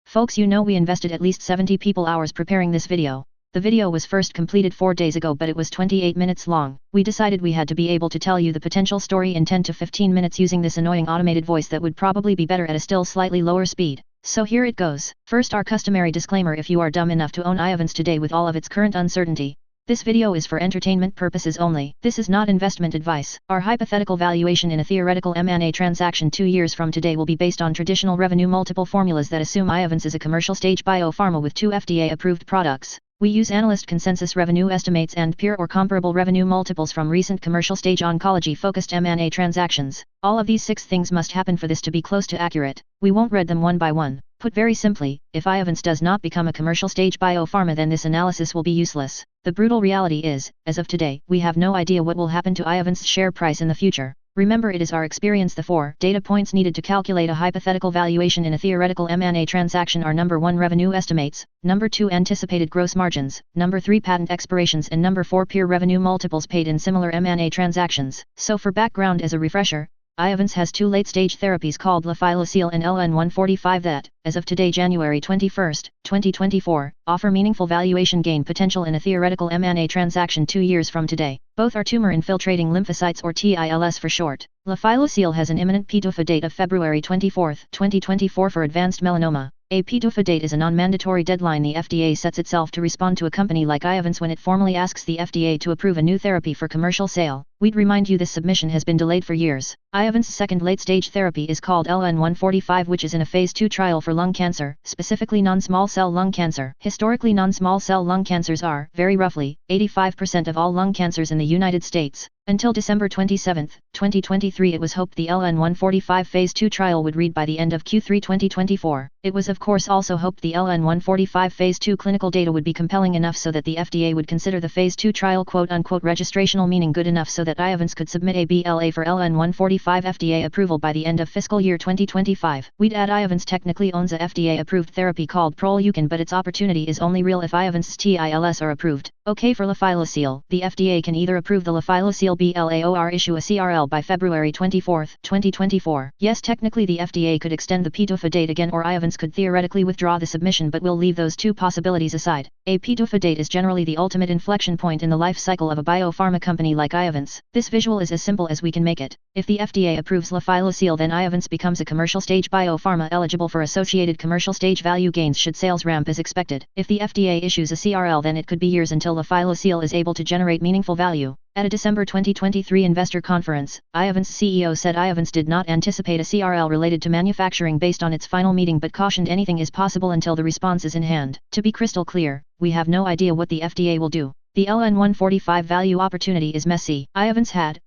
Folks, you know we invested at least 70 people hours preparing this video. The video was first completed 4 days ago, but it was 28 minutes long. We decided we had to be able to tell you the potential story in 10 to 15 minutes using this annoying automated voice that would probably be better at a still slightly lower speed. So here it goes. First, our customary disclaimer: if you are dumb enough to own Iovance today with all of its current uncertainty, this video is for entertainment purposes only. This is not investment advice. Our hypothetical valuation in a theoretical M&A transaction 2 years from today will be based on traditional revenue multiple formulas that assume Iovance is a commercial stage biopharma with 2 FDA-approved products. We use analyst consensus revenue estimates and peer or comparable revenue multiples from recent commercial stage oncology-focused M&A transactions. All of these 6 things must happen for this to be close to accurate. We won't read them one by one. Put very simply, if Iovance does not become a commercial stage biopharma, then this analysis will be useless. The brutal reality is, as of today, we have no idea what will happen to Iovance's share price in the future. Remember, it is our experience the 4 data points needed to calculate a hypothetical valuation in a theoretical M&A transaction are: number 1, revenue estimates, number 2, anticipated gross margins, number 3, patent expirations, and number 4, peer revenue multiples paid in similar M&A transactions. So for background as a refresher, Iovance has 2 late-stage therapies called Lifileucel and LN-145 that, as of today, January 21, 2024, offer meaningful valuation gain potential in a theoretical M&A transaction 2 years from today. Both are tumor-infiltrating lymphocytes, or TILs for short. Lifileucel has an imminent PDUFA date of February 24, 2024 for advanced melanoma. A PDUFA date is a non-mandatory deadline the FDA sets itself to respond to a company like Iovance when it formally asks the FDA to approve a new therapy for commercial sale. We'd remind you this submission has been delayed for years. Iovance's second late-stage therapy is called LN-145, which is in a phase 2 trial for lung cancer, specifically non-small cell lung cancer. Historically, non-small cell lung cancers are, very roughly, 85% of all lung cancers in the United States. Until December 27, 2023, it was hoped the LN-145 phase 2 trial would read by the end of Q3 2024. It was of course also hoped the LN-145 phase 2 clinical data would be compelling enough so that the FDA would consider the phase 2 trial quote-unquote registrational, meaning good enough so that Iovance could submit a BLA for LN-145 FDA approval by the end of fiscal year 2025. We'd add Iovance technically owns a FDA-approved therapy called Proleukin, but its opportunity is only real if Iovance's TILs are approved. Okay, for Lifileucel, the FDA can either approve the Lifileucel BLA or issue a CRL by February 24, 2024. Yes, technically the FDA could extend the PDUFA date again, or Iovance could theoretically withdraw the submission, but we'll leave those 2 possibilities aside. A PDUFA date is generally the ultimate inflection point in the life cycle of a biopharma company like Iovance. This visual is as simple as we can make it. If the FDA approves Lifileucel, then Iovance becomes a commercial stage biopharma eligible for associated commercial stage value gains should sales ramp as expected. If the FDA issues a CRL, then it could be years until Lifileucel is able to generate meaningful value. At a December 2023 investor conference, Iovance CEO said Iovance did not anticipate a CRL related to manufacturing based on its final meeting, but cautioned anything is possible until the response is in hand. To be crystal clear, we have no idea what the FDA will do. The LN-145 value opportunity is messy. Iovance had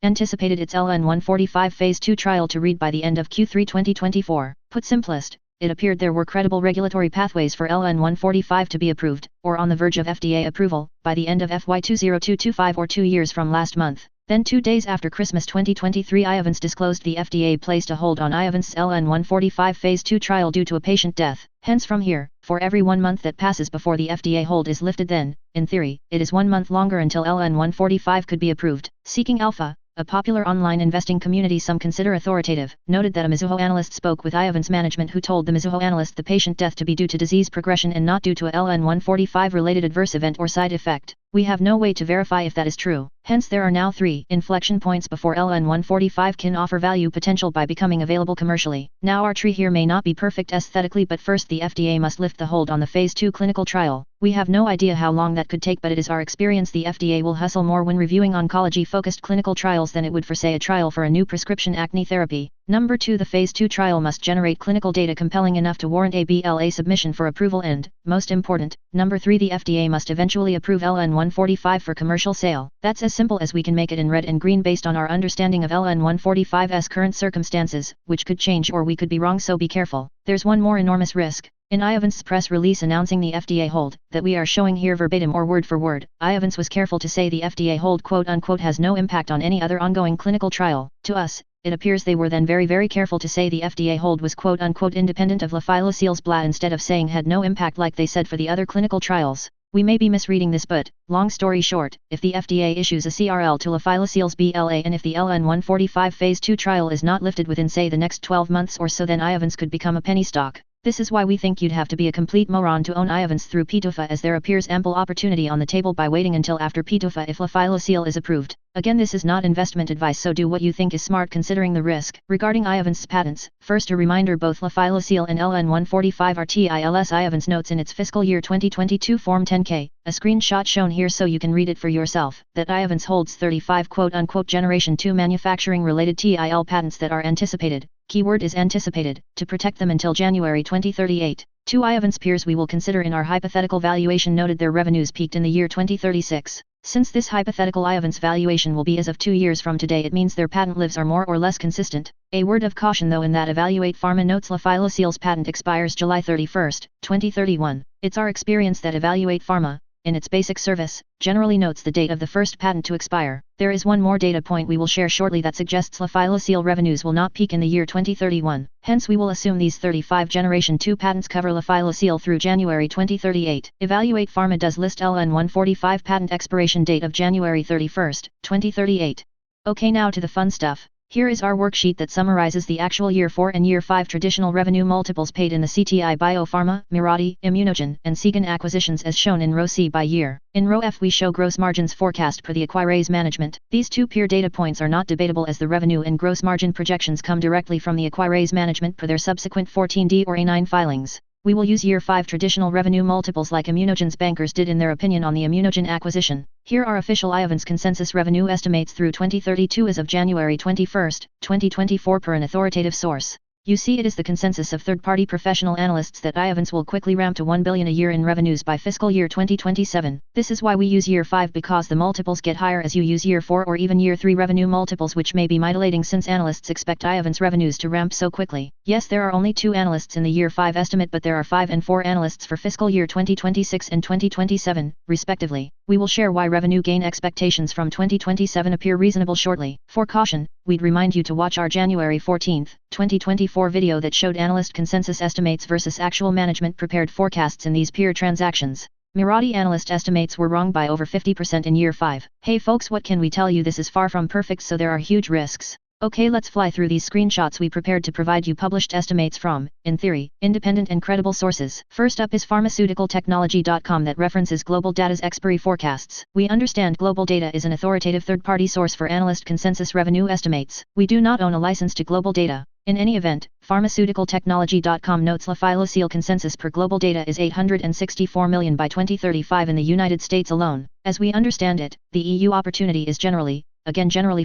anticipated its LN-145 phase 2 trial to read by the end of Q3 2024. Put simplest, it appeared there were credible regulatory pathways for LN-145 to be approved, or on the verge of FDA approval, by the end of FY2026 or 2 years from last month. Then 2 days after Christmas 2023, Iovance disclosed the FDA placed a hold on Iovance's LN-145 phase 2 trial due to a patient death. Hence from here, for every 1 month that passes before the FDA hold is lifted, then, in theory, it is 1 month longer until LN-145 could be approved. Seeking Alpha, a popular online investing community some consider authoritative, noted that a Mizuho analyst spoke with Iovance management who told the Mizuho analyst the patient death to be due to disease progression and not due to a LN-145 related adverse event or side effect. We have no way to verify if that is true. Hence there are now 3 inflection points before LN-145 can offer value potential by becoming available commercially. Now our tree here may not be perfect aesthetically, but first the FDA must lift the hold on the phase 2 clinical trial. We have no idea how long that could take, but it is our experience the FDA will hustle more when reviewing oncology-focused clinical trials than it would for, say, a trial for a new prescription acne therapy. Number 2, the phase 2 trial must generate clinical data compelling enough to warrant a BLA submission for approval, and, most important, number 3, the FDA must eventually approve LN-145 for commercial sale. That's as simple as we can make it in red and green based on our understanding of LN-145's current circumstances, which could change or we could be wrong, so be careful. There's one more enormous risk. In Iovance's press release announcing the FDA hold, that we are showing here verbatim or word for word, Iovance was careful to say the FDA hold quote-unquote has no impact on any other ongoing clinical trial. To us, it appears they were then very careful to say the FDA hold was quote-unquote independent of Lifileucel's BLA instead of saying had no impact like they said for the other clinical trials. We may be misreading this, but, long story short, if the FDA issues a CRL to Lifileucel's BLA and if the LN-145 phase 2 trial is not lifted within say the next 12 months or so, then Iovance could become a penny stock. This is why we think you'd have to be a complete moron to own Iovance through PDUFA, as there appears ample opportunity on the table by waiting until after PDUFA if Lifileucel is approved. Again, this is not investment advice, so do what you think is smart considering the risk. Regarding Iovance's patents, first a reminder, both Lifileucel and LN145 are TILS. Iovance notes in its fiscal year 2022 Form 10-K, a screenshot shown here so you can read it for yourself, that Iovance holds 35 quote-unquote Generation 2 manufacturing-related TIL patents that are anticipated, keyword is anticipated, to protect them until January 2038. Two Iovance peers we will consider in our hypothetical valuation noted their revenues peaked in the year 2036. Since this hypothetical Iovance valuation will be as of 2 years from today, it means their patent lives are more or less consistent. A word of caution though in that Evaluate Pharma notes Lifileucel's patent expires July 31, 2031. It's our experience that Evaluate Pharma, in its basic service, generally notes the date of the first patent to expire. There is one more data point we will share shortly that suggests Lifileucel revenues will not peak in the year 2031. Hence we will assume these 35 Generation 2 patents cover Lifileucel through January 2038. Evaluate Pharma does list LN145 patent expiration date of January 31, 2038. Okay, now to the fun stuff. Here is our worksheet that summarizes the actual Year 4 and Year 5 traditional revenue multiples paid in the CTI Biopharma, Mirati, Immunogen, and Segan acquisitions as shown in row C by year. In row F we show gross margins forecast per the Acquirers management. These two peer data points are not debatable as the revenue and gross margin projections come directly from the Acquirers management per their subsequent 14D or A9 filings. We will use Year 5 traditional revenue multiples like Immunogen's bankers did in their opinion on the Immunogen acquisition. Here are official Iovance consensus revenue estimates through 2032 as of January 21, 2024 per an authoritative source. You see, it is the consensus of third-party professional analysts that Iovance will quickly ramp to $1 billion a year in revenues by fiscal year 2027. This is why we use Year 5, because the multiples get higher as you use Year 4 or even Year 3 revenue multiples, which may be mitigating since analysts expect Iovance revenues to ramp so quickly. Yes, there are only 2 analysts in the Year 5 estimate, but there are 5 and 4 analysts for fiscal year 2026 and 2027, respectively. We will share why revenue gain expectations from 2027 appear reasonable shortly. For caution, we'd remind you to watch our January 14, 2024 video that showed analyst consensus estimates versus actual management prepared forecasts in these peer transactions. Mirati analyst estimates were wrong by over 50% in Year 5. Hey folks, what can we tell you? This is far from perfect, so there are huge risks. Okay, let's fly through these screenshots we prepared to provide you published estimates from, in theory, independent and credible sources. First up is pharmaceuticaltechnology.com that references Global Data's expiry forecasts. We understand Global Data is an authoritative third-party source for analyst consensus revenue estimates. We do not own a license to Global Data. In any event, pharmaceuticaltechnology.com notes Lifileucel consensus per Global Data is 864 million by 2035 in the United States alone. As we understand it, the EU opportunity is generally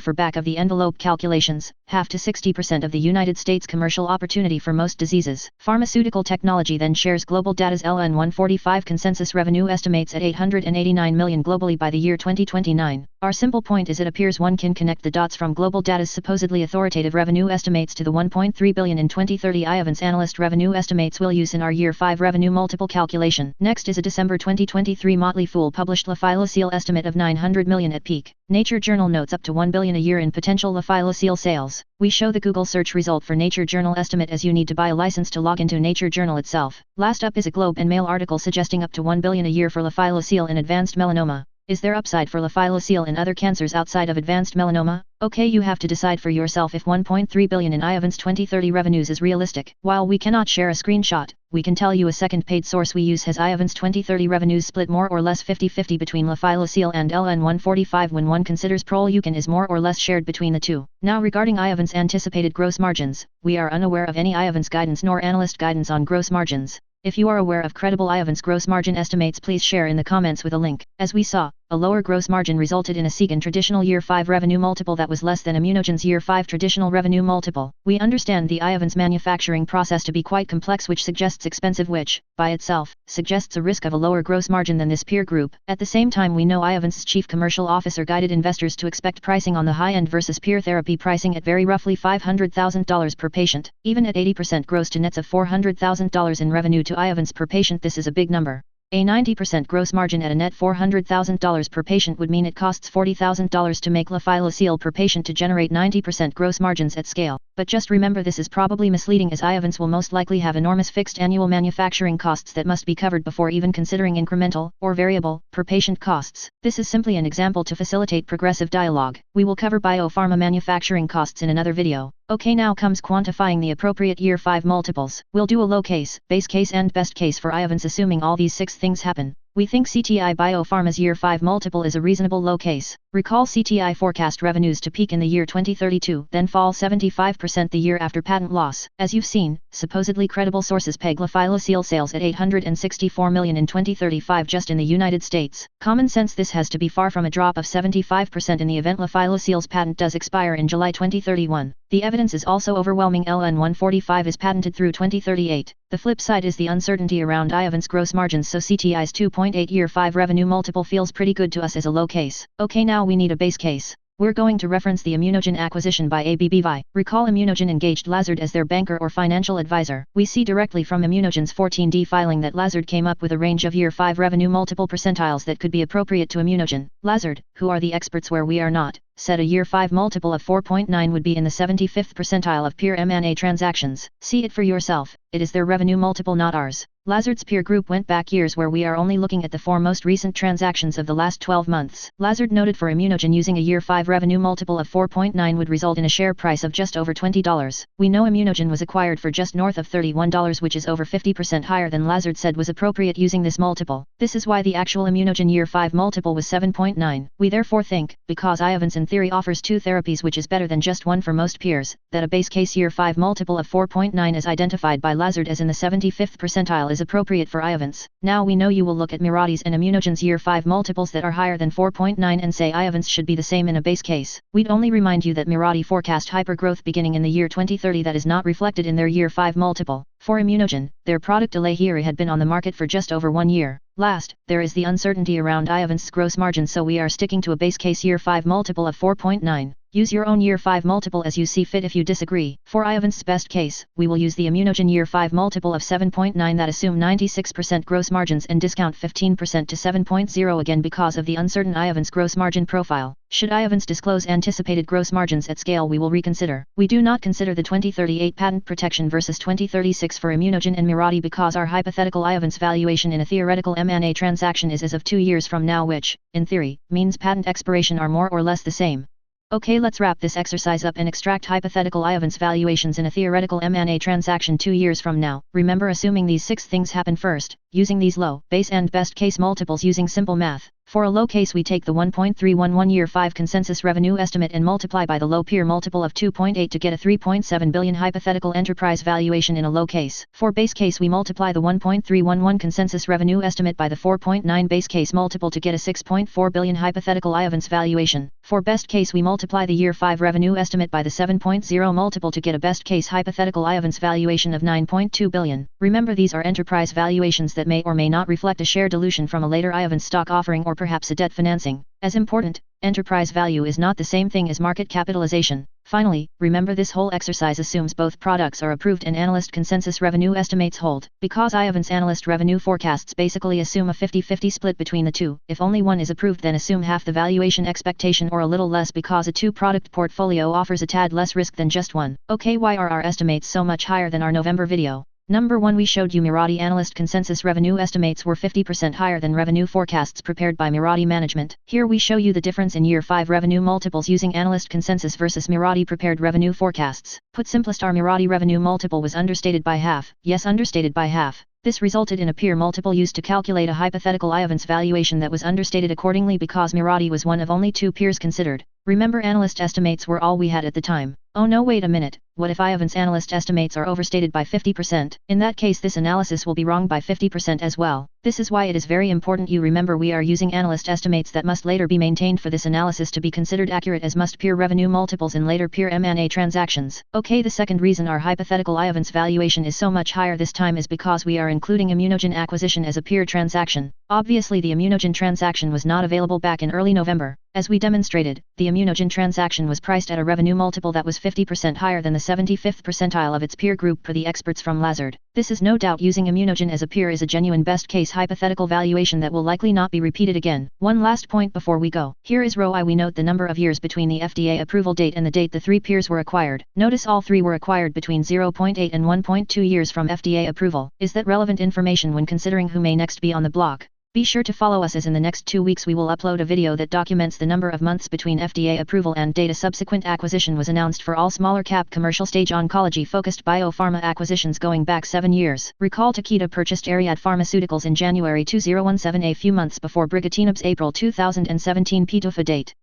for back-of-the-envelope calculations, half to 60% of the United States commercial opportunity for most diseases. Pharmaceutical Technology then shares Global Data's LN145 consensus revenue estimates at 889 million globally by the year 2029. Our simple point is it appears one can connect the dots from Global Data's supposedly authoritative revenue estimates to the 1.3 billion in 2030 Iovance analyst revenue estimates we'll use in our Year 5 revenue multiple calculation. Next is a December 2023 Motley Fool published Lifileucel estimate of 900 million at peak. Nature Journal notes up to 1 billion a year in potential Lifileucel sales. We show the Google search result for Nature Journal estimate as you need to buy a license to log into Nature Journal itself. Last up is a Globe and Mail article suggesting up to 1 billion a year for Lifileucel in advanced melanoma. Is there upside for Lifileucel in other cancers outside of advanced melanoma? Okay, you have to decide for yourself if 1.3 billion in Iovance 2030 revenues is realistic. While we cannot share a screenshot, we can tell you a second paid source we use has Iovance 2030 revenues split more or less 50-50 between Lifileucel and LN145 when one considers Proleukin is more or less shared between the two. Now regarding Iovance anticipated gross margins, we are unaware of any Iovance guidance nor analyst guidance on gross margins. If you are aware of credible Iovance gross margin estimates, please share in the comments with a link. As we saw, a lower gross margin resulted in a Segan traditional Year 5 revenue multiple that was less than Immunogen's Year 5 traditional revenue multiple. We understand the Iovance manufacturing process to be quite complex, which suggests expensive, which, by itself, suggests a risk of a lower gross margin than this peer group. At the same time, we know Iovance's chief commercial officer guided investors to expect pricing on the high end versus peer therapy pricing at very roughly $500,000 per patient. Even at 80% gross to nets of $400,000 in revenue to Iovance per patient, this is a big number. A 90% gross margin at a net $400,000 per patient would mean it costs $40,000 to make Lifileucel per patient to generate 90% gross margins at scale. but just remember this is probably misleading as Iovance will most likely have enormous fixed annual manufacturing costs that must be covered before even considering incremental, or variable, per patient costs. This is simply an example to facilitate progressive dialogue. We will cover biopharma manufacturing costs in another video. Okay, now comes quantifying the appropriate year 5 multiples. We'll do a low case, base case and best case for Iovance assuming all these 6 things happen. We think CTI Biopharma's year 5 multiple is a reasonable low case. Recall CTI forecast revenues to peak in the year 2032, then fall 75% the year after patent loss. As you've seen, supposedly credible sources peg Lifileucel sales at $864 million in 2035 just in the United States. Common sense, this has to be far from a drop of 75% in the event Lifileucel's patent does expire in July 2031. The evidence is also overwhelming. LN145 is patented through 2038. The flip side is the uncertainty around Iovance gross margins, so CTI's 2.8 year 5 revenue multiple feels pretty good to us as a low case. Okay, now we need a base case. We're going to reference the ImmunoGen acquisition by AbbVie. Recall ImmunoGen engaged Lazard as their banker or financial advisor. We see directly from ImmunoGen's 14D filing that Lazard came up with a range of year 5 revenue multiple percentiles that could be appropriate to ImmunoGen. Lazard, who are the experts where we are not, said a year 5 multiple of 4.9 would be in the 75th percentile of peer M&A transactions. See it for yourself, it is their revenue multiple, not ours. Lazard's peer group went back years where we are only looking at the 4 most recent transactions of the last 12 months. Lazard noted for ImmunoGen using a year 5 revenue multiple of 4.9 would result in a share price of just over $20. We know ImmunoGen was acquired for just north of $31, which is over 50% higher than Lazard said was appropriate using this multiple. This is why the actual ImmunoGen year 5 multiple was 7.9. We therefore think, because Iovance in theory offers 2 therapies which is better than just one for most peers, that a base case year 5 multiple of 4.9 as identified by Lazard as in the 75th percentile is appropriate for Iovance. Now we know you will look at Mirati's and ImmunoGen's year 5 multiples that are higher than 4.9 and say Iovance should be the same in a base case. We'd only remind you that Mirati forecast hypergrowth beginning in the year 2030 that is not reflected in their year 5 multiple. For ImmunoGen, their product Lifileucel had been on the market for just over 1 year. Last, there is the uncertainty around Iovance's gross margin, so we are sticking to a base case year 5 multiple of 4.9. Use your own year 5 multiple as you see fit if you disagree. For Iovance's best case, we will use the ImmunoGen year 5 multiple of 7.9 that assume 96% gross margins and discount 15% to 7.0 again because of the uncertain Iovance gross margin profile. Should Iovance disclose anticipated gross margins at scale, we will reconsider. We do not consider the 2038 patent protection versus 2036 for ImmunoGen and Mirati because our hypothetical Iovance valuation in a theoretical M&A transaction is as of 2 years from now, which, in theory, means patent expiration are more or less the same. Okay, let's wrap this exercise up and extract hypothetical Iovance valuations in a theoretical M&A transaction 2 years from now. Remember, assuming these 6 things happen first, using these low, base and best case multiples using simple math. For a low case, we take the 1.311 year 5 consensus revenue estimate and multiply by the low peer multiple of 2.8 to get a 3.7 billion hypothetical enterprise valuation in a low case. For base case, we multiply the 1.311 consensus revenue estimate by the 4.9 base case multiple to get a 6.4 billion hypothetical Iovance valuation. For best case, we multiply the year 5 revenue estimate by the 7.0 multiple to get a best case hypothetical Iovance valuation of 9.2 billion. Remember, these are enterprise valuations that may or may not reflect a share dilution from a later Iovance stock offering or perhaps a debt financing. As important, enterprise value is not the same thing as market capitalization. Finally, remember this whole exercise assumes both products are approved and analyst consensus revenue estimates hold. Because Iovance analyst revenue forecasts basically assume a 50-50 split between the two, if only one is approved then assume half the valuation expectation or a little less because a 2-product portfolio offers a tad less risk than just one. Okay, why are our estimates so much higher than our November video? Number 1, we showed you Mirati analyst consensus revenue estimates were 50% higher than revenue forecasts prepared by Mirati management. Here we show you the difference in year 5 revenue multiples using analyst consensus versus Mirati prepared revenue forecasts. Put simplest, our Mirati revenue multiple was understated by half. Yes, understated by half. This resulted in a peer multiple used to calculate a hypothetical Iovance valuation that was understated accordingly because Mirati was one of only 2 peers considered. Remember, analyst estimates were all we had at the time. Oh no, wait a minute, what if Iovance analyst estimates are overstated by 50%? In that case, this analysis will be wrong by 50% as well. This is why it is very important you remember we are using analyst estimates that must later be maintained for this analysis to be considered accurate as must peer revenue multiples in later peer M&A transactions. Okay, the second reason our hypothetical Iovance valuation is so much higher this time is because we are including ImmunoGen acquisition as a peer transaction. Obviously, the ImmunoGen transaction was not available back in early November. As we demonstrated, the ImmunoGen transaction was priced at a revenue multiple that was 50% higher than the 75th percentile of its peer group per the experts from Lazard. This is no doubt using ImmunoGen as a peer is a genuine best case hypothetical valuation that will likely not be repeated again. One last point before we go. Here is row I. We note the number of years between the FDA approval date and the date the three peers were acquired. Notice all three were acquired between 0.8 and 1.2 years from FDA approval. Is that relevant information when considering who may next be on the block? Be sure to follow us, as in the next 2 weeks we will upload a video that documents the number of months between FDA approval and date a subsequent acquisition was announced for all smaller cap commercial stage oncology focused biopharma acquisitions going back 7 years. Recall Takeda purchased Ariad Pharmaceuticals in January 2017, a few months before Brigatinib's April 2017 PDUFA date.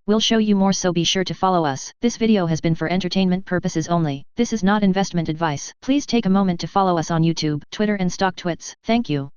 We'll show you more, so be sure to follow us. This video has been for entertainment purposes only. This is not investment advice. Please take a moment to follow us on YouTube, Twitter and StockTwits. Thank you.